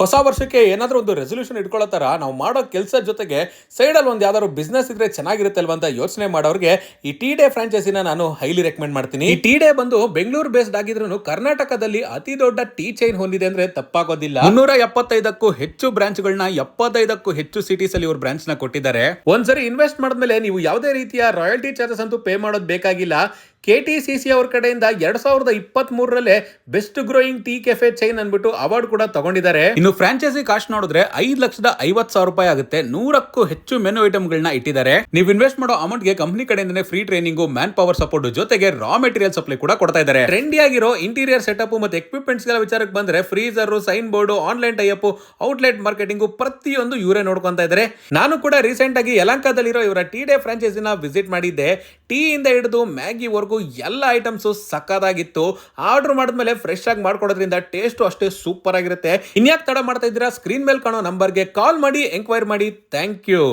ಹೊಸ ವರ್ಷಕ್ಕೆ ಏನಾದರೂ ಒಂದು ರೆಸೊಲ್ಯೂಷನ್ ಇಟ್ಕೊಳ್ಳೋ ತರ ನಾವು ಮಾಡೋ ಕೆಲಸ ಜೊತೆಗೆ ಸೈಡಲ್ಲಿ ಒಂದು ಯಾವ್ದಾದ್ರು ಬಿಸ್ನೆಸ್ ಇದ್ರೆ ಚೆನ್ನಾಗಿರುತ್ತೆ ಅಲ್ವಾ ಅಂತ ಯೋಚನೆ ಮಾಡೋರಿಗೆ ಈ ಟೀ ಡೇ ಫ್ರಾಂಚೈಸಿನ ನಾನು ಹೈಲಿ ರೆಕಮೆಂಡ್ ಮಾಡ್ತೀನಿ. ಈ ಟೀ ಡೇ ಬಂದು ಬೆಂಗಳೂರು ಬೇಸ್ಡ್ ಆಗಿದ್ರು ಕರ್ನಾಟಕದಲ್ಲಿ ಅತಿ ದೊಡ್ಡ ಟೀ ಚೈನ್ ಹೊಂದಿದೆ ಅಂದ್ರೆ ತಪ್ಪಾಗೋದಿಲ್ಲ. 375ಕ್ಕೂ ಹೆಚ್ಚು ಬ್ರಾಂಚ್ಗಳನ್ನ 75ಕ್ಕೂ ಹೆಚ್ಚು ಸಿಟೀಸ್ ಅಲ್ಲಿ ಇವರು ಬ್ರಾಂಚ್ ನ ಕೊಟ್ಟಿದ್ದಾರೆ. ಒಂದ್ಸರಿ ಇನ್ವೆಸ್ಟ್ ಮಾಡಿದ್ಮೇಲೆ ನೀವು ಯಾವುದೇ ರೀತಿಯ ರಾಯಲ್ಟಿ ಚಾರ್ಜಸ್ ಅಂತೂ ಪೇ ಮಾಡೋದು ಬೇಕಾಗಿಲ್ಲ. KTCC ಅವ್ರ ಕಡೆಯಿಂದ 2023ರಲ್ಲೇ best growing tea cafe chain ಅನ್ಬಿಟ್ಟು ಅವಾರ್ಡ್ ಕೂಡ ತಗೊಂಡಿದ್ದಾರೆ. ಇನ್ನು ಫ್ರಾಂಚೈಸಿ ಕಾಸ್ಟ್ ನೋಡಿದ್ರೆ 5,50,000 ರೂಪಾಯಿ ಆಗುತ್ತೆ. 100ಕ್ಕೂ ಹೆಚ್ಚು ಮೆನು ಐಟಮ್ ಗಳನ್ನ ಇಟ್ಟಿದ್ದಾರೆ. ನೀವು ಇನ್ವೆಸ್ಟ್ ಮಾಡೋ ಅಮೌಂಟ್ ಗೆ ಕಂಪನಿ ಕಡೆಯಿಂದನೇ free training, manpower support ಜೊತೆಗೆ ರಾ ಮೆಟೀರಿಯಲ್ ಸಪ್ಲೈ ಕೂಡ ಕೊಡ್ತಾ ಇದ್ದಾರೆ. ಟ್ರೆಂಡಿ ಆಗಿರೋ ಇಂಟೀರಿಯರ್ ಸೆಟಪ್ ಮತ್ತೆ ಎಕ್ವಿಪ್ಮೆಂಟ್ಸ್ ಗಳ ವಿಚಾರಕ್ಕೆ ಬಂದ್ರೆ freezer, sign board, online tie up, outlet marketing ಪ್ರತಿಯೊಂದು ಇವರೇ ನೋಡ್ಕೊಂತಾ ಇದ್ದಾರೆ. ನಾನು ಕೂಡ ರೀಸೆಂಟ್ ಆಗಿ ಯಲಹಂಕದಲ್ಲಿರೋ ಇವರ ಟೀ ಡೇ ಫ್ರಾಂಚೈಸಿನ ವಿಸಿಟ್ ಮಾಡಿದ್ದೆ. ಟೀ ಇಂದ ಹಿಡಿದು ಮ್ಯಾಗಿ ವರ್ಗು ಎಲ್ಲ ಐಟಮ್ಸ್ ಸಕ್ಕದಾಗಿತ್ತು. ಆರ್ಡರ್ ಮಾಡಿದ್ಮೇಲೆ ಫ್ರೆಶ್ ಆಗಿ ಮಾಡ್ಕೊಡೋದ್ರಿಂದ ಟೇಸ್ಟ್ ಅಷ್ಟೇ ಸೂಪರ್ ಆಗಿರುತ್ತೆ. ಇನ್ಯಾಕ್ ತಡ ಮಾಡ್ತಾ ಇದ್ದೀರಾ? ಸ್ಕ್ರೀನ್ ಮೇಲೆ ಕಾಣೋ ನಂಬರ್ಗೆ ಕಾಲ್ ಮಾಡಿ ಎಂಕ್ವೈರಿ ಮಾಡಿ. Thank you.